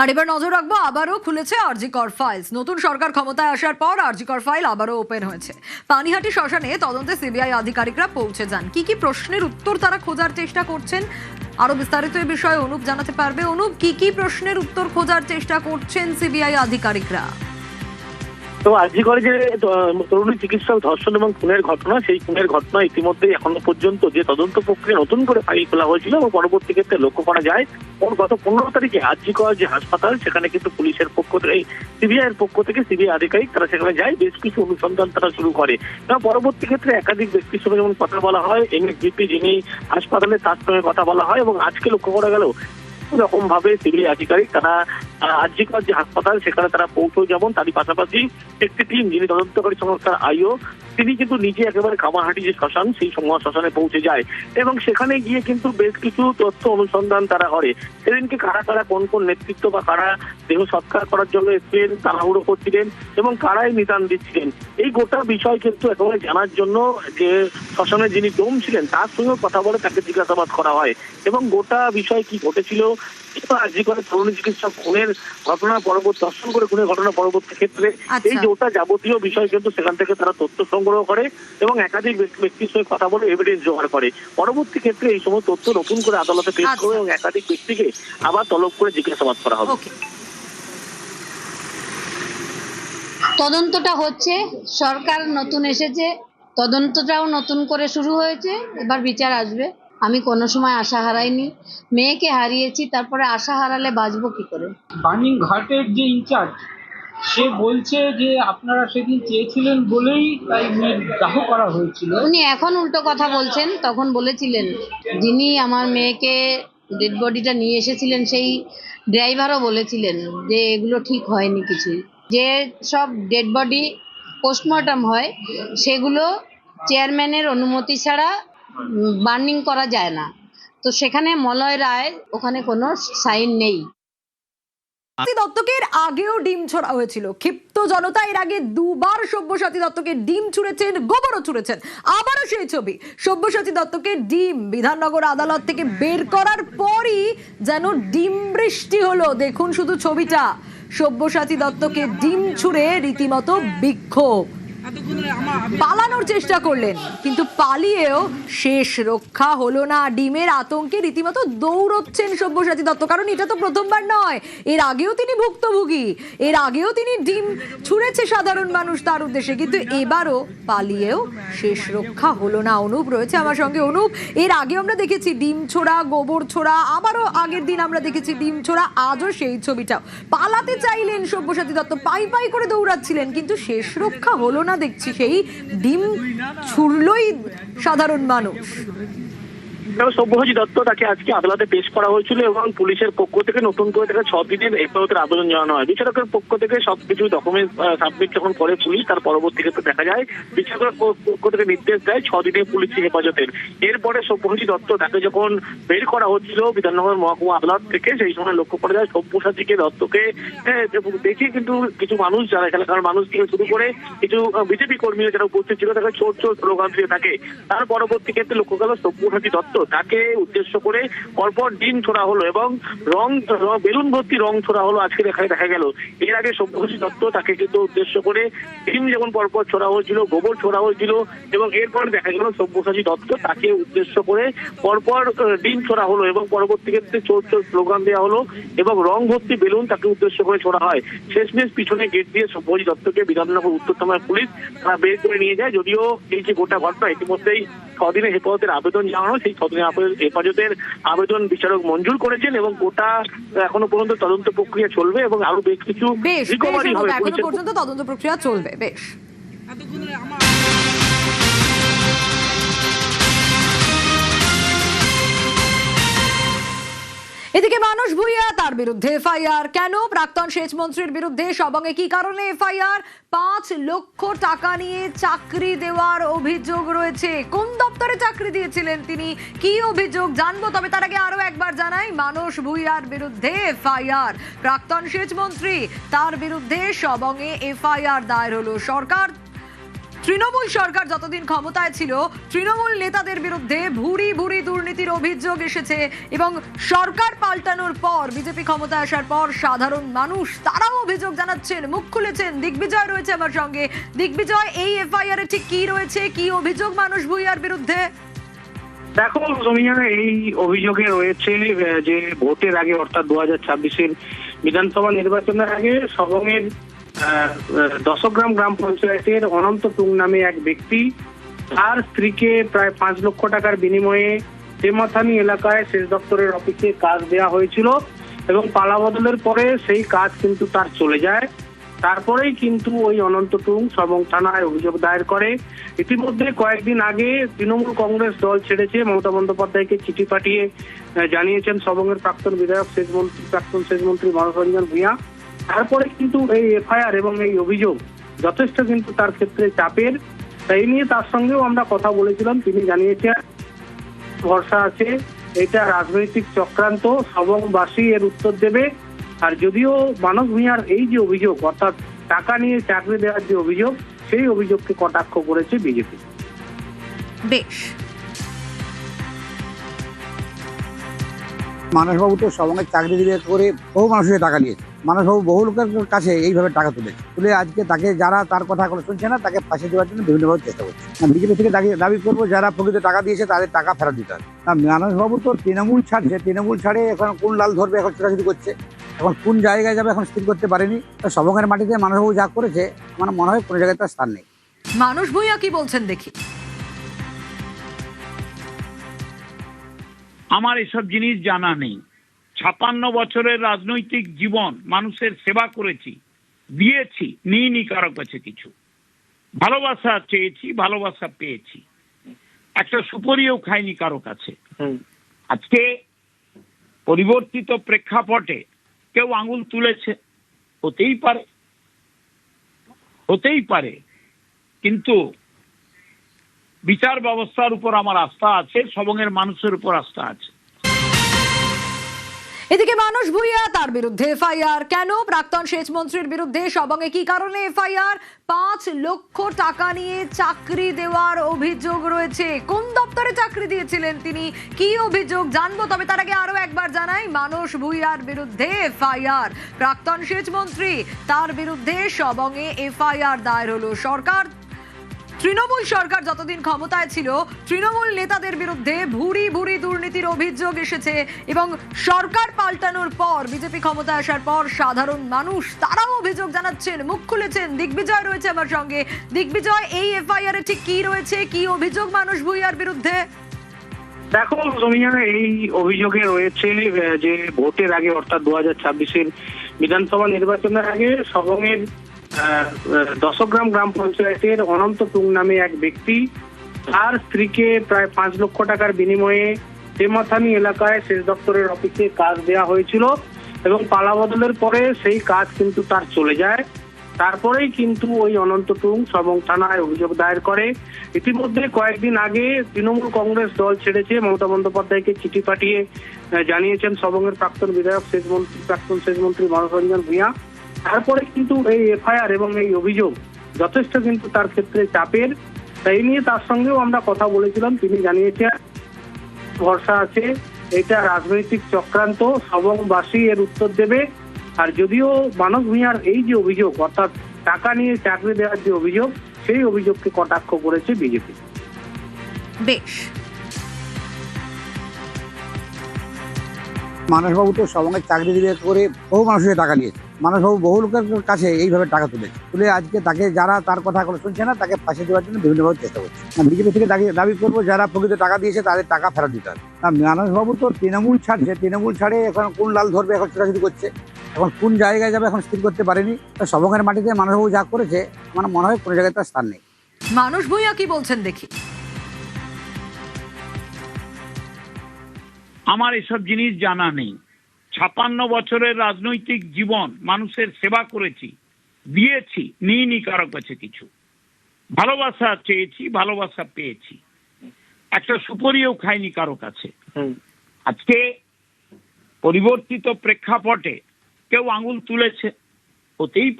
আর এবার নজর রাখবো, আবারও খুলেছে আরজি কর ফাইলস। নতুন সরকার ক্ষমতায় আসার পর আরজি কর ফাইল আবারও ওপেন হয়েছে। পানিহাটি শ্মশানে তদন্তে সিবিআই আধিকারিকরা পৌঁছে যান। কি কি প্রশ্নের উত্তর তারা খোঁজার চেষ্টা করছেন, আরো বিস্তারিত এই বিষয়ে অনুপ জানাতে পারবে। অনুপ, কি কি প্রশ্নের উত্তর খোঁজার চেষ্টা করছেন সিবিআই আধিকারিকরা? তো আরজি করে যে তরুণী চিকিৎসক ধর্ষণ এবং খুনের ঘটনা, সেই খুনের ঘটনা ইতিমধ্যে এখনো পর্যন্ত যে তদন্ত প্রক্রিয়া নতুন করে ফাইল খোলা হয়েছিল এবং পরবর্তী ক্ষেত্রে লক্ষ্য করা যায় গত 15 তারিখে আরজি কর যে হাসপাতাল, সেখানে কিন্তু পুলিশের পক্ষ থেকে, সিবিআই এর পক্ষ থেকে সিবিআই আধিকারিক তারা সেখানে যায়, বেশ কিছু অনুসন্ধান তারা শুরু করে এবং পরবর্তী ক্ষেত্রে একাধিক ব্যক্তির সঙ্গে যেমন কথা বলা হয়, এমএসজিপি যিনি হাসপাতালে তার সঙ্গে কথা বলা হয় এবং আজকে লক্ষ্য করা গেল রকম ভাবে সিবিআই আধিকারিক তারা আরজি কর যে হাসপাতাল সেখানে তারা পৌঁছে যাবেন। তারই পাশাপাশি একটি টিম যিনি তদন্তকারী সংস্থার আইও, তিনি কিন্তু নিজে একেবারে কামারহাটি যে শ্মশান, সেই শ্মশানে পৌঁছে যায় এবং সেখানে গিয়ে কিন্তু বেশ কিছু তথ্য অনুসন্ধান তারা করে। সেদিনকে কারা কারা কোন কোন নেতৃত্ব বা কারা দেহ সৎকার করার জন্য এসেছিলেন, তাড়াহুড়ো করছিলেন এবং কারাই নিদান দিচ্ছিলেন, এই গোটা বিষয় কিন্তু একেবারে জানার জন্য যে শ্মশানে যিনি ডোম ছিলেন তার সঙ্গে কথা বলে তাকে জিজ্ঞাসাবাদ করা হয় এবং গোটা বিষয় কি ঘটেছিল, আরজি করে তরুণী চিকিৎসক খুনের ঘটনা পরবর্তী, ধর্ষণ করে খুনের ঘটনা পরবর্তী ক্ষেত্রে এই যে ওটা যাবতীয় বিষয় কিন্তু সেখান থেকে তারা তথ্য সংগ্রহ করে এবং একাধিক ব্যক্তির সঙ্গে কথা বলে এভিডেন্স জোগাড় করে। পরবর্তী ক্ষেত্রে এই সময় তথ্য নতুন করে আদালতে পেশ করে এবং একাধিক ব্যক্তিকে আবার তলব করে জিজ্ঞাসাবাদ করা হবে। তদন্তটা হচ্ছে, সরকার নতুন এসেছে, তদন্তটাও নতুন করে শুরু হয়েছে, এবার বিচার আসবে। আমি কোনো সময় আশা হারাইনি, মেয়েকে হারিয়েছি, তারপরে আশা হারালে বাঁচবো কি করে? বার্নিং ঘাটের যে ইনচার্জ, সে বলছে যে আপনারা সেদিন চেয়েছিলেন বলেই তাই মেয়ের দাহ করা হয়েছিল। উনি এখন উল্টো কথা বলছেন, তখন বলেছিলেন যিনি আমার মেয়েকে ডেড বডিটা নিয়ে এসেছিলেন সেই ড্রাইভারও বলেছিলেন যে এগুলো ঠিক হয়নি কিছুই, যে সব ডেড বডি পোস্টমর্টম হয় সেগুলো চেয়ারম্যানের অনুমতি ছাড়া বার্নিং করা যায় না। তো সেখানে মলয় রায় ওখানে কোনো সাইন নেই। দত্তকে এর আগেও ডিম ছোড়া হয়েছিল। ক্ষিপ্ত জনতা এর আগে দুবার সব্যসাচী দত্তকে ডিম ছুঁড়েছেন, গোবরও ছুঁড়েছেন। আবারও সেই ছবি, সব্যসাচী দত্তকে ডিম বিধাননগর আদালত থেকে বের করার পরই যেন ডিম বৃষ্টি হলো। দেখুন শুধু ছবিটা, সব্যসাচী দত্তকে ডিম ছুঁড়ে রীতিমতো বিক্ষোভ, পালানোর চেষ্টা করলেন কিন্তু পালিয়েও শেষ রক্ষা হলো না। ডিমের আতঙ্কে রীতিমতো দৌড়চ্ছেন সব্যসাচী দত্ত, কারণ এটা তো প্রথমবার নয়, এর আগেও তিনি ভুক্তভোগী, এর আগেও তিনি ডিম ছুঁড়েছে সাধারণ মানুষ তার উদ্দেশ্যে, কিন্তু এবারও পালিয়েও শেষ রক্ষা হলো না। অনুপ রয়েছে আমার সঙ্গে। অনুপ, এর আগে আমরা দেখেছি ডিম ছোড়া, গোবর ছোড়া, আবারও আগের দিন আমরা দেখেছি ডিম ছোড়া, আজও সেই ছবিটা। পালাতে চাইলেন সব্যসাচী দত্ত, পাই পাই করে দৌড়াচ্ছিলেন, কিন্তু শেষ রক্ষা হলো না দেখছি, সেই ডিম ছুড়লই সাধারণ মানুষ। সব্যসাচী দত্ত তাকে আজকে আদালতে পেশ করা হয়েছিল এবং পুলিশের পক্ষ থেকে নতুন করে তাকে 6 দিনের হেফাজতের আবেদন জানানো হয়। বিচারকের পক্ষ থেকে সবকিছু ডকুমেন্ট সাবমিট যখন করে পুলিশ, তার পরবর্তী ক্ষেত্রে দেখা যায় বিচারকের পক্ষ থেকে নির্দেশ দেয় 6 দিনের পুলিশি হেফাজতের। এরপরে সব্যসাচী দত্ত তাকে যখন বের করা হচ্ছিল বিধাননগর মহকুমা আদালত থেকে, সেই সময় লক্ষ্য করা যায় সব্যসাচীকে দত্তকে দেখে কিন্তু কিছু মানুষ, যারা এলাকার মানুষ থেকে শুরু করে কিছু বিজেপি কর্মীরা যারা উপস্থিত ছিল, তাকে ছোট ছোট স্লোগান দিয়ে থাকে। তার পরবর্তী ক্ষেত্রে লক্ষ্য গেল সব্যসাচী দত্ত তাকে উদ্দেশ্য করে পরপর ডিম ছোড়া হলো এবং বেলুন ভর্তি রং ছোড়া হলো। আজকে দেখা গেল এর আগে সব্যসাচী দত্ত তাকে কিন্তু উদ্দেশ্য করে ডিম যেমন পরপর ছোড়া হয়েছিল, গোবর ছোড়া হয়েছিল এবং এরপর দেখা গেল সব্যসাচী দত্ত তাকে উদ্দেশ্য করে পরপর ডিম ছোড়া হলো এবং পরবর্তী ক্ষেত্রে চোর চোর স্লোগান দেওয়া হলো এবং রং ভর্তি বেলুন তাকে উদ্দেশ্য করে ছোড়া হয়। শেষমেশ পিছনে গেট দিয়ে সব্যসাচী দত্তকে বিধাননগর উত্তর থানার পুলিশ তারা বের করে নিয়ে যায়। যদিও এই যে গোটা ঘটনা ইতিমধ্যেই 6 দিনের হেফাজতের আবেদন জানানো, সেই 6 দিনের হেফাজতের আবেদন বিচারক মঞ্জুর করেছেন এবং গোটা এখনো পর্যন্ত তদন্ত প্রক্রিয়া চলবে এবং আরো বেশ কিছু রিকভারি হবে। এখনো পর্যন্ত তদন্ত প্রক্রিয়া চলবে। বেশ, এদিকে মানস ভুঁইয়া, তার বিরুদ্ধে এফআইআর কেন? প্রাক্তন সেচ মন্ত্রীর বিরুদ্ধে সবঙ্গে কি কারণে এফআইআর? 5 লক্ষ টাকা নিয়ে চাকরি দেওয়ার অভিযোগ রয়েছে। কোন দপ্তরে চাকরি দিয়েছিলেন তিনি, কি অভিযোগ জানবো, তবে তার আগে আরো একবার জানাই, মানস ভুঁইয়ার বিরুদ্ধে এফআইআর। প্রাক্তন সেচ মন্ত্রী, তার বিরুদ্ধে সবঙ্গে এফআইআর দায়ের হলো। সরকার তৃণমূল সরকার যতদিন ক্ষমতায় ছিল তৃণমূল নেতাদের বিরুদ্ধে ভুরি ভুরি দুর্নীতির অভিযোগ এসেছে এবং সরকার পাল্টানোর পর বিজেপি ক্ষমতায় আসার পর সাধারণ মানুষ তারাও অভিযোগ জানাচ্ছেন, মুখ খুলেছেন। দিগ্বিজয় রয়েছে আমার সঙ্গে। দিগ্বিজয়, এই এফআইআর এ ঠিক কি রয়েছে, কি অভিযোগ মানস ভূঁইয়ার বিরুদ্ধে? দেখো রমিয়া, এই অভিযোগে রয়েছে যে ভোটের আগে অর্থাৎ 2026-এর বিধানসভা নির্বাচনের আগে সবংয়ের দশগ্রাম গ্রাম পঞ্চায়েতের অনন্ত টুং নামে এক ব্যক্তি তার স্ত্রীকে প্রায় 5 লক্ষ টাকার বিনিময়ে তেমাথানি এলাকায় সেচ দপ্তরের অফিসে কাজ দেওয়া হয়েছিল এবং পালাবদলের পরে সেই কাজ কিন্তু তার চলে যায়। তারপরেই কিন্তু ওই অনন্ত টুং সবং থানায় অভিযোগ দায়ের করে। ইতিমধ্যে কয়েকদিন আগে তৃণমূল কংগ্রেস দল ছেড়েছে মমতা বন্দ্যোপাধ্যায়কে চিঠি পাঠিয়ে জানিয়েছেন সবংয়ের প্রাক্তন বিধায়ক প্রাক্তন সেচমন্ত্রী মানস রঞ্জন ভূঁইয়া। তারপরে কিন্তু এই এফআইআর এবং এই অভিযোগ যথেষ্ট কিন্তু তার ক্ষেত্রে চাপের। এই নিয়ে তার সঙ্গেও আমরা কথা বলেছিলাম, তিনি জানিয়েছেন ভরসা আছে এটা রাজনৈতিক চক্রান্ত, সবংবাসী এর উত্তর দেবে। আর যদিও মানস ভূঁইয়ার এই যে অভিযোগ অর্থাৎ টাকা নিয়ে চাকরি দেওয়ার যে অভিযোগ, সেই অভিযোগকে কটাক্ষ করেছে বিজেপি। বেশ, মানসবাবু তো সবংয়ের চাকরি দিবে করে বহু মানুষের টাকা নিয়েছে। মানসবাবু বহু লোকের কাছে এইভাবে টাকা তুলে আজকে তাকে যারা তার কথা কোনো শুনছে না তাকে ফাঁসি দেওয়ার জন্য বিভিন্নভাবে চেষ্টা করছে। বিজেপি থেকে দাবি করবো যারা প্রকৃত টাকা দিয়েছে তাদের টাকা ফেরত দিতে হবে। মানসবাবু তো তৃণমূল ছাড়ছে, তৃণমূল ছাড়ে এখন কোন লাল ধরবে এখন ছোটাছুটি করছে, এখন কোন জায়গায় যাবে এখন স্থির করতে পারেনি। সবংয়ের মাটিতে মানসবাবু যা করেছে আমার মনে হয় কোনো জায়গায় তার স্থান নেই। মানস ভূঁইয়া কি বলছেন দেখি। আমার এসব জিনিস জানা নেই। 56 বছরের রাজনৈতিক জীবন মানুষের সেবা করেছি, দিয়েছি, নিইনি কারো কাছে কিছু। ভালোবাসা চেয়েছি, ভালোবাসা পেয়েছি, একটা সুপরিও খাইনি কারো কাছে। আজকে পরিবর্তিত প্রেক্ষাপটে কেউ আঙুল তুলেছে, হতেই পারে, কিন্তু বিচার ব্যবস্থার উপর আমার আস্থা আছে, সবংয়ের মানুষের উপর আস্থা আছে। এদিকে মানস ভূঁইয়া, তার বিরুদ্ধে এফআইআর কেন? প্রাক্তন সেচ মন্ত্রীর বিরুদ্ধে সবংয়ে কি কারণে এফআইআর? 5 লক্ষ টাকা নিয়ে চাকরি দেওয়ার অভিযোগ রয়েছে। কোন দপ্তরে চাকরি দিয়েছিলেন তিনি, কি অভিযোগ জানবো। তবে তার আগে আরো একবার জানাই, মানস ভূঁইয়ার বিরুদ্ধে এফআইআর। প্রাক্তন সেচ মন্ত্রী, তার বিরুদ্ধে সবংয়ে এফআইআর দায়ের হলো। তৃণমূল সরকার যতদিন ক্ষমতায় ছিল তৃণমূল নেতাদের বিরুদ্ধে ভুরি ভুরি দুর্নীতির অভিযোগ এসেছে এবং সরকার পাল্টানোর পর বিজেপি ক্ষমতায় আসার পর সাধারণ মানুষ তারাও অভিযোগ জানাচ্ছেন, মুখ খুলেছেন। দিগ্বিজয় রয়েছে আমার সঙ্গে। দিগ্বিজয়, এই এফআইআর এ ঠিক কি রয়েছে, কি অভিযোগ মানস ভূঁইয়ার বিরুদ্ধে? দেখো রমিয়া, এই অভিযোগে রয়েছে যে ভোটের আগে অর্থাৎ 2026-এর বিধানসভা নির্বাচনের আগে সবংয়ের দশগ্রাম গ্রাম পঞ্চায়েতের অনন্ত টুং নামে এক ব্যক্তি তার স্ত্রীকে প্রায় 5 লক্ষ টাকার বিনিময়ে তেমাথানি এলাকায় সেচ দপ্তরের অফিসে কাজ দেওয়া হয়েছিল এবং পালাবদলের পরে সেই কাজ কিন্তু তার চলে যায়। তারপরেই কিন্তু ওই অনন্ত টুং সবং থানায় অভিযোগ দায়ের করে। ইতিমধ্যে কয়েকদিন আগে তৃণমূল কংগ্রেস দল ছেড়েছে মমতা বন্দ্যোপাধ্যায়কে চিঠি পাঠিয়ে জানিয়েছেন সবংয়ের প্রাক্তন বিধায়ক প্রাক্তন সেচমন্ত্রী মানস রঞ্জন ভূঁইয়া। তারপরে কিন্তু এই এফআইআর এবং এই অভিযোগ যথেষ্ট কিন্তু তার ক্ষেত্রে চাপের। এই নিয়ে তার সঙ্গেও আমরা কথা বলেছিলাম, তিনি জানিয়েছেন ভরসা আছে এটা রাজনৈতিক চক্রান্ত, সবংবাসী এর উত্তর দেবে। আর যদিও মানস ভূঁইয়ার এই যে অভিযোগ অর্থাৎ টাকা নিয়ে চাকরি দেওয়ার যে অভিযোগ, সেই অভিযোগকে কটাক্ষ করেছে বিজেপি। বেশ, মানসবাবু তো সবংয়ের চাকরি দিবে করে বহু মানুষের টাকা নিয়েছে। মানসবাবু বহু লোকের কাছে এইভাবে টাকা তুলে আজকে তাকে যারা তার কথা কোনো শুনছে না তাকে ফাঁসি দেওয়ার জন্য বিভিন্নভাবে চেষ্টা করছে। বিজেপি থেকে দাবি করবো যারা প্রকৃত টাকা দিয়েছে তাদের টাকা ফেরত দিতে হবে। মানসবাবু তো তৃণমূল ছাড়ছে, তৃণমূল ছাড়ে এখন কোন লাল ধরবে এখন ছোটাছুটি করছে, এখন কোন জায়গায় যাবে এখন স্থির করতে পারেনি। সবংয়ের মাটিতে মানসবাবু যা করেছে আমার মনে হয় কোনো জায়গায় তার স্থান নেই। মানস ভূঁইয়া কি বলছেন দেখি। আমার এসব জিনিস জানা নেই। 56 বছরের রাজনৈতিক জীবন মানুষের সেবা করেছি, দিয়েছি, নিইনি কারো কাছে কিছু। ভালোবাসা চেয়েছি, ভালোবাসা পেয়েছি, একটা সুপরিও খাইনি কারো কাছে। আজকে পরিবর্তিত প্রেক্ষাপটে কেউ আঙুল তুলেছে, হতেই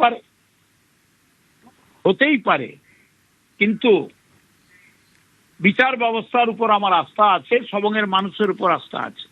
পারে, কিন্তু বিচার ব্যবস্থার উপর আমার আস্থা আছে, সবংয়ের মানুষের উপর আস্থা আছে।